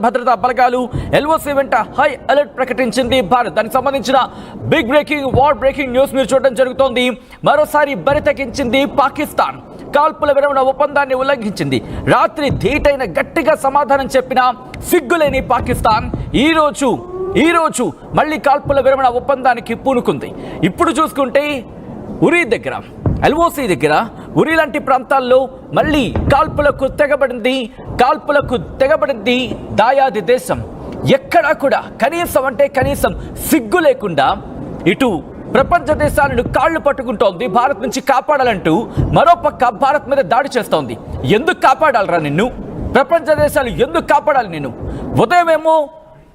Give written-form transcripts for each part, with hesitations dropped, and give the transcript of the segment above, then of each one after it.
భద్రతా బలగాలు ఎల్ఓసి వెంట హై అలర్ట్ ప్రకటించింది భారత్. దానికి సంబంధించిన big breaking war breaking news మీరు చూడడం జరుగుతోంది. మరోసారి బరితెగించింది పాకిస్తాన్. కాల్పుల విరమణ ఒప్పందాన్ని ఉల్లంఘించింది. రాత్రి ధీటైన గట్టిగా సమాధానం చెప్పిన సిగ్గులేని పాకిస్తాన్ ఈ రోజు మళ్ళీ కాల్పుల విరమణ ఒప్పందానికి పూనుకుంది. ఇప్పుడు చూసుకుంటే ఉరీ దగ్గర, ఎల్ఓసి దగ్గర, ఉరీ లాంటి ప్రాంతాల్లో మళ్ళీ కాల్పులకు తెగబడింది దాయాది దేశం. ఎక్కడా కూడా కనీసం సిగ్గు లేకుండా ఇటు ప్రపంచ దేశాలను కాళ్ళు పట్టుకుంటోంది. భారత్ నుంచి కాపాడాలంటూ మరోపక్క భారత్ మీద దాడి చేస్తోంది. ఎందుకు కాపాడాలరా నిన్ను? ప్రపంచ దేశాలు ఎందుకు కాపాడాలి నిన్ను? ఉదయమేమో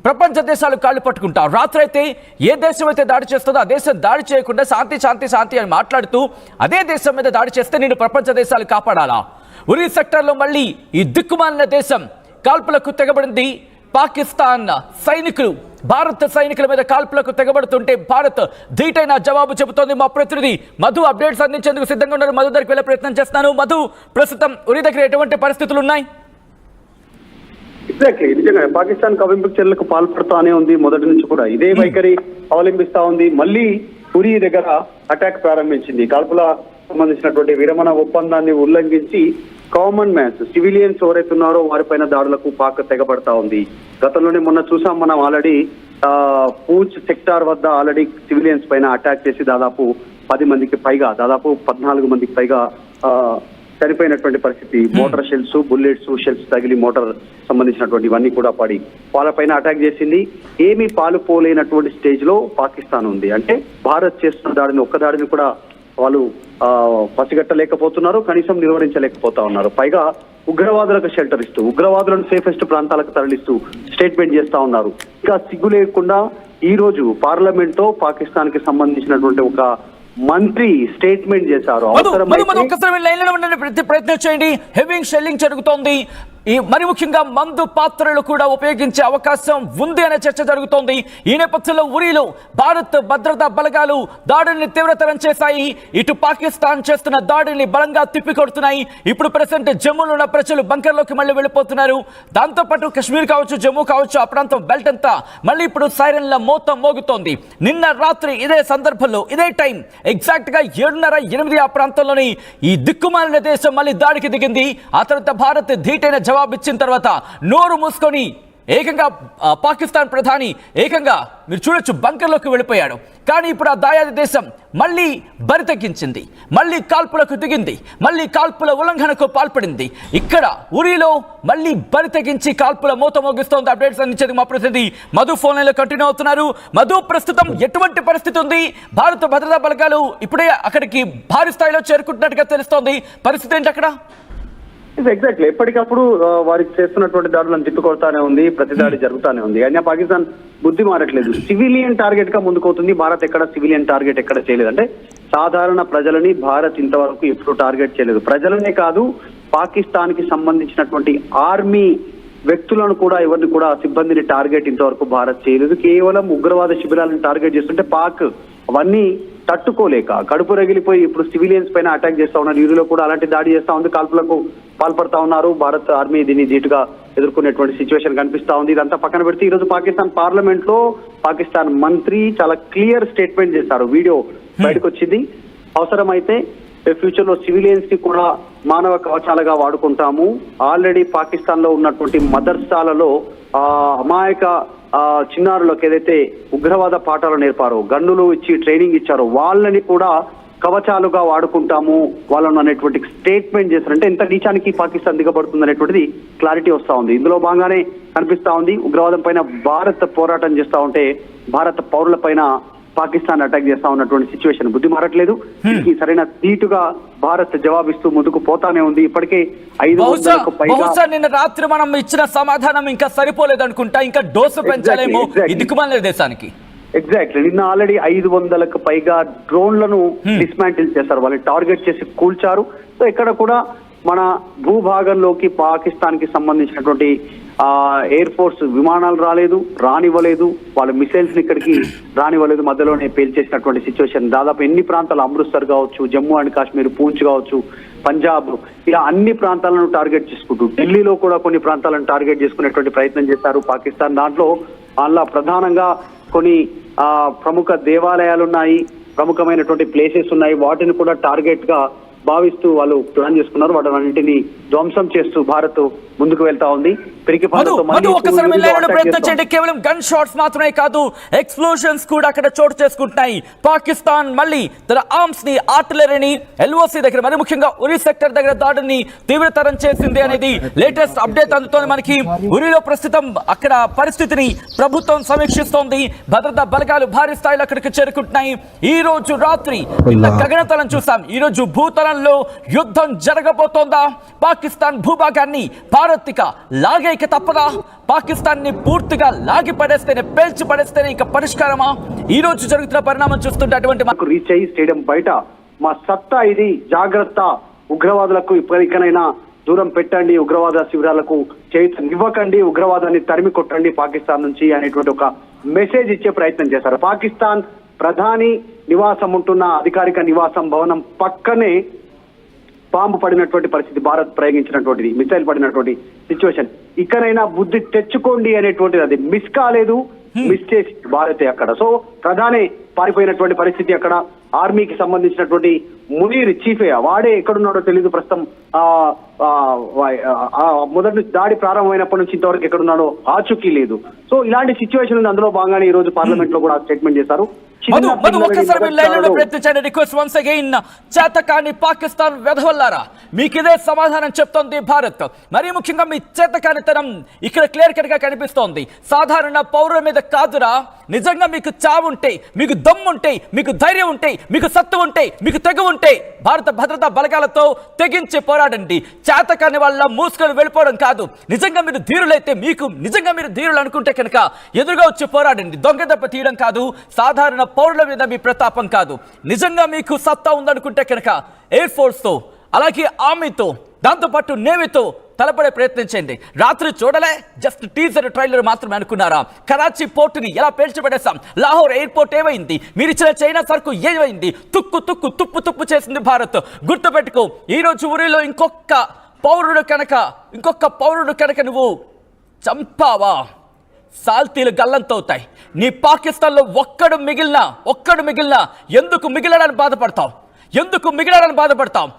ప్రపంచ దేశాలు కాళ్ళు పట్టుకుంటారు, రాత్రి అయితే ఏ దేశం అయితే దాడి చేస్తుందో ఆ దేశం దాడి చేయకుండా శాంతి అని మాట్లాడుతూ అదే దేశం మీద దాడి చేస్తే నేను ప్రపంచ దేశాలు కాపాడాలా? ఉరీ సెక్టర్లో మళ్ళీ ఈ దిక్కుమాలిన దేశం కాల్పులకు తెగబడింది. పాకిస్తాన్ సైనికులు భారత సైనికుల మీద కాల్పులకు తెగబడుతుంటే భారత్ ధీటైన జవాబు చెబుతోంది. మా ప్రతినిధి మధు అప్డేట్స్ అందించేందుకు సిద్ధంగా ఉన్నారు. మధు దగ్గరికి వెళ్ళే ప్రయత్నం చేస్తున్నాను. మధు, ప్రస్తుతం ఉరీ దగ్గర ఎటువంటి పరిస్థితులు ఉన్నాయి? ఎగ్జాక్ట్లీ, నిజంగా పాకిస్తాన్ కవ్వింపు చర్యలకు పాల్పడుతూనే ఉంది. మొదటి నుంచి కూడా ఇదే వైఖరి అవలంబిస్తా ఉంది. మళ్ళీ ఉరీ దగ్గర అటాక్ ప్రారంభించింది. కాల్పుల సంబంధించినటువంటి విరమణ ఒప్పందాన్ని ఉల్లంఘించి కామన్ మ్యాన్స్, సివిలియన్స్ ఎవరైతే ఉన్నారో వారిపైన దాడులకు పాక్ తెగబడతా ఉంది. గతంలోనే మొన్న చూసాం మనం, ఆల్రెడీ పూంచ్ సెక్టార్ వద్ద ఆల్రెడీ సివిలియన్స్ పైన అటాక్ చేసి దాదాపు 10 మందికి పైగా, దాదాపు 14 మందికి పైగా చనిపోయినటువంటి పరిస్థితి. మోటార్ షెల్స్, బుల్లెట్స్, షెల్స్ తగిలి మోటార్ సంబంధించినటువంటి ఇవన్నీ కూడా పడి వాళ్ళపైన అటాక్ చేసింది. ఏమీ పాలుపోలేనటువంటి స్టేజ్ లో పాకిస్తాన్ ఉంది. అంటే భారత్ చేస్తున్న దాడిని, ఒక్క దాడిని కూడా వాళ్ళు పసిగట్టలేకపోతున్నారు, కనీసం నిర్వహించలేకపోతా ఉన్నారు. పైగా ఉగ్రవాదులకు షెల్టర్ ఇస్తూ, ఉగ్రవాదులను సేఫెస్ట్ ప్రాంతాలకు తరలిస్తూ స్టేట్మెంట్ చేస్తా ఉన్నారు. ఇంకా సిగ్గు లేకుండా ఈ రోజు పార్లమెంట్ లో పాకిస్తాన్ కి సంబంధించినటువంటి ఒక మంత్రి స్టేట్మెంట్ చేశారు. ప్రయత్నం చేయండి. హెవింగ్ షెల్లింగ్ జరుగుతోంది. మరి ముఖ్యంగా మందు పాత్రలు కూడా ఉపయోగించే అవకాశం ఉంది అనే చర్చ జరుగుతోంది. ఈ నేపథ్యంలో ఉరీలో భారత్ భద్రతా బలగాలు దాడుల్ని తీవ్రతరం చేశాయి. ఇటు పాకిస్తాన్ చేస్తున్న దాడుల్ని బలంగా తిప్పికొడుతున్నాయి. ఇప్పుడు ప్రెసెంట్ జమ్మూలో ఉన్న ప్రజలు బంకర్లోకి మళ్ళీ వెళ్ళిపోతున్నారు. దాంతోపాటు కశ్మీర్ కావచ్చు, జమ్మూ కావచ్చు, ఆ ప్రాంతం బెల్ట్ అంతా మళ్ళీ ఇప్పుడు సైరన్ల మోత మోగుతోంది. నిన్న రాత్రి ఇదే సందర్భంలో ఇదే టైం ఎగ్జాక్ట్ గా 7:30-8 ఆ ప్రాంతంలోని ఈ దిక్కుమాలిన దేశం మళ్ళీ దాడికి దిగింది. ఆ తర్వాత భారత్ ధీటైన జవాబు ఇచ్చిన తర్వాత నోరు మూసుకొని ఏకంగా పాకిస్తాన్ ప్రధాని ఏకంగా మీరు చూడొచ్చు బంకర్లోకి వెళ్ళిపోయాడు. కానీ ఇప్పుడు ఆ దాయాది దేశం మళ్ళీ బరితెగించింది, మళ్ళీ కాల్పులకు దిగింది, మళ్ళీ కాల్పుల ఉల్లంఘనకు పాల్పడింది. ఇక్కడ ఉరీలో మళ్ళీ బరితెగించి కాల్పుల మూత మోగిస్తోంది. అప్డేట్స్ అందించేది మా ప్రతినిధి మధు ఫోన్ లైన్ లో కంటిన్యూ అవుతున్నారు. మధు, ప్రస్తుతం ఎటువంటి పరిస్థితి ఉంది? భారత భద్రతా బలగాలు ఇప్పుడే అక్కడికి భారీ స్థాయిలో చేరుకుంటున్నట్టుగా తెలుస్తోంది. పరిస్థితి ఏంటి అక్కడ? ఎగ్జాక్ట్లీ, ఎప్పటికప్పుడు వారికి చేస్తున్నటువంటి దాడులను తిప్పికొడతానే ఉంది, ప్రతి దాడి జరుగుతానే ఉంది. అయినా పాకిస్తాన్ బుద్ధి మారట్లేదు. సివిలియన్ టార్గెట్ గా ముందుకోతుంది. భారత్ ఎక్కడ సివిలియన్ టార్గెట్ ఎక్కడ చేయలేదు. అంటే సాధారణ ప్రజలని భారత్ ఇంతవరకు ఎప్పుడు టార్గెట్ చేయలేదు. ప్రజలనే కాదు, పాకిస్తాన్ కి సంబంధించినటువంటి ఆర్మీ వ్యక్తులను కూడా, ఎవరిని కూడా, సిబ్బందిని టార్గెట్ ఇంతవరకు భారత్ చేయలేదు. కేవలం ఉగ్రవాద శిబిరాలను టార్గెట్ చేస్తుంటే పాక్ అవన్నీ తట్టుకోలేక కడుపు రగిలిపోయి ఇప్పుడు సివిలియన్స్ పైన అటాక్ చేస్తా ఉన్నారు. యూరోలో కూడా అలాంటి దాడి చేస్తా ఉంది, కాల్పులకు పాల్పడతా ఉన్నారు. భారత్ ఆర్మీ దీన్ని ధీటుగా ఎదుర్కొనేటువంటి సిచ్యువేషన్ కనిపిస్తా ఉంది. ఇదంతా పక్కన పెడితే ఈ రోజు పాకిస్తాన్ పార్లమెంట్ లో పాకిస్తాన్ మంత్రి చాలా క్లియర్ స్టేట్మెంట్ చేశారు. వీడియో బయటకు వచ్చింది. అవసరమైతే ఫ్యూచర్ లో సివిలియన్స్ కి కూడా మానవ కవచాలుగా వాడుకుంటాము. ఆల్రెడీ పాకిస్తాన్ లో ఉన్నటువంటి మదర్సాలలో అమాయక చిన్నారులకు ఏదైతే ఉగ్రవాద పాఠాలు నేర్పారో, గన్నులు ఇచ్చి ట్రైనింగ్ ఇచ్చారో, వాళ్ళని కూడా కవచాలుగా వాడుకుంటాము వాళ్ళను అనేటువంటి స్టేట్మెంట్ చేశారంటే ఎంత నీచానికి పాకిస్తాన్ దిగబడుతుంది అనేటువంటిది క్లారిటీ వస్తా ఉంది. ఇందులో భాగంగానే కనిపిస్తా ఉంది. ఉగ్రవాదం పైన భారత్ పోరాటం చేస్తా ఉంటే భారత పౌరుల పైన పాకిస్తాన్ అటాక్ చేస్తా ఉన్నటువంటి సిచ్యువేషన్ బుద్ధి మారట్లేదు. దీనికి సరైన తీటుగా భారత్ జవాబిస్తూ ముందుకు పోతానే ఉంది. ఇప్పటికే 500కు పైగా. నిన్న రాత్రి మనం ఇచ్చిన సమాధానం ఇంకా సరిపోలేదు అనుకుంటా, ఇంకా డోసు పెంచాలేమో ఈ దిక్కుమాలిన దేశానికి. ఎగ్జాక్ట్లీ, నిన్న ఆల్రెడీ 500కు పైగా డ్రోన్లను డిస్మాంటిల్ చేశారు. వాళ్ళు టార్గెట్ చేసి కూల్చారు. సో ఇక్కడ కూడా మన భూభాగంలోకి పాకిస్తాన్ కి సంబంధించినటువంటి ఎయిర్ ఫోర్స్ విమానాలు రానివ్వలేదు, వాళ్ళ మిసైల్స్ ని ఇక్కడికి రానివ్వలేదు, మధ్యలోనే పేల్చేసినటువంటి సిచ్యువేషన్. దాదాపు ఎన్ని ప్రాంతాలు, అమృత్సర్ కావచ్చు, జమ్మూ అండ్ కాశ్మీర్, పూంచ్ కావచ్చు, పంజాబ్, ఇలా అన్ని ప్రాంతాలను టార్గెట్ చేసుకుంటూ ఢిల్లీలో కూడా కొన్ని ప్రాంతాలను టార్గెట్ చేసుకునేటువంటి ప్రయత్నం చేశారు పాకిస్తాన్. దాంట్లో అలా ప్రధానంగా కొన్ని ప్రముఖ దేవాలయాలు ఉన్నాయి, ప్రముఖమైనటువంటి ప్లేసెస్ ఉన్నాయి, వాటిని కూడా టార్గెట్ గా భావిస్తూ వాళ్ళు ప్లాన్ చేసుకున్నారు. వాటిని ధ్వంసం చేస్తూ భారత్ ముందుకు వెళ్తా ఉంది. ప్రయత్నించండి. కేవలం గన్ షాట్స్ మాత్రమే కాదు, ఎక్స్ప్లోషన్స్ కూడా అక్కడ చోటు చేసుకుంటున్నాయి. పాకిస్తాన్ మళ్ళీ తన ఆర్మ్స్ ని, ఆర్టిలరీని LOC దగ్గర, మరి ముఖ్యంగా ఉరి సెక్టర్ దగ్గర దాడిని తీవ్రతరం చేసింది అనేది లేటెస్ట్ అప్డేట్ అందుతోంది మనకి. ఉరిలో ప్రస్తుతం అక్కడ పరిస్థితిని ప్రభుత్వం సమీక్షిస్తోంది. భద్రతా బలగాలు భారీ స్థాయిలో అక్కడికి చేరుకుంటున్నాయి. ఈ రోజు రాత్రి గగనతలం చూసాం, ఈ రోజు భూతలంలో యుద్ధం జరగబోతోందా? పాకిస్తాన్ భూభాగాన్ని భారత్ లాగేక తప్పదా? పాకిస్తాన్ ని పూర్తిగా లాగి పడేస్తేనే, పేల్చి పడేస్తేనే ఇక పరిష్కారమా? ఈ రోజు జరుగుతున్న పరిణామం చూస్తుంటే అటువంటి రీచ్ అయ్యి స్టేడియం బయట మా సత్తా ఇది, జాగ్రత్త, ఉగ్రవాదులకు ఇప్పటికైనా దూరం పెట్టండి, ఉగ్రవాద శిబిరాలకు చేయుతనివ్వకండి, ఉగ్రవాదాన్ని తరిమి కొట్టండి పాకిస్తాన్ నుంచి అనేటువంటి ఒక మెసేజ్ ఇచ్చే ప్రయత్నం చేశారు. పాకిస్తాన్ ప్రధాని నివాసం ఉంటున్న అధికారిక నివాసం భవనం పక్కనే బాంబు పడినటువంటి పరిస్థితి, భారత్ ప్రయోగించినటువంటిది, మిసైల్ పడినటువంటి సిచ్యువేషన్. ఇక్కడైనా బుద్ధి తెచ్చుకోండి అనేటువంటిది, అది మిస్ కాలేదు, మిస్ చేసి భారతే అక్కడ. సో ప్రధాని పారిపోయినటువంటి పరిస్థితి అక్కడ. ఆర్మీకి సంబంధించినటువంటి మునీర్ చీఫే, వాడే ఎక్కడున్నాడో తెలియదు ప్రస్తుతం. మొదటి నుంచి దాడి ప్రారంభమైనప్పటి నుంచి ఇంతవరకు ఎక్కడున్నాడో ఆచూకీ లేదు. సో ఇలాంటి సిచ్యువేషన్ ఉంది. అందులో భాగంగానే ఈ రోజు పార్లమెంట్ లో కూడా స్టేట్మెంట్ చేశారు. చేతకాని పాకిస్తాన్ వెధవల్లారా, మీకు ఇదే సమాధానం చెప్తోంది భారత్. మరీ ముఖ్యంగా మీ చేతకానితనం ఇక్కడ క్లియర్ కట్ గా కనిపిస్తోంది. సాధారణ పౌరుల మీద కాదురా, నిజంగా మీకు చావుంటే, మీకు దమ్ముంటే, మీకు ధైర్యం ఉంటే, మీకు సత్తు ఉంటే, మీకు తెగు ఉంటే భారత భద్రతా బలగాలతో తెగించి పోరాడండి. చేతకాని వాళ్ళ మూసుకొని వెళ్ళిపోవడం కాదు. నిజంగా మీరు ధీరులైతే, మీకు నిజంగా మీరు ధీరులు అనుకుంటే కనుక ఎదురుగా వచ్చి పోరాడండి. దొంగ దెబ్బ తీయడం కాదు, సాధారణ పౌరుల మీద మీ ప్రతాపం కాదు. నిజంగా మీకు సత్తా ఉందనుకుంటే కనుక ఎయిర్ ఫోర్స్ తో, అలాగే ఆర్మీతో, దాంతోపాటు నేవీతో తలపడే ప్రయత్నించండి. రాత్రి చూడలే, జస్ట్ టీజర్ ట్రైలర్ మాత్రమే అనుకున్నారా? కరాచీ పోర్టుని ఎలా పేల్చిపడేశాం, లాహోర్ ఎయిర్పోర్ట్ ఏమైంది, మీరిచ్చిన చైనా సరుకు ఏమైంది, తుక్కు తుక్కు తుప్పు తుప్పు చేసింది భారత్. గుర్తుపెట్టుకో, ఈ రోజు ఊరిలో ఇంకొక పౌరుడు కనుక నువ్వు చంపావా, సాల్తీలు గల్లంతవుతాయి. నీ పాకిస్తాన్లో ఒక్కడు మిగిలినా ఎందుకు మిగిలడానికి బాధపడతావు?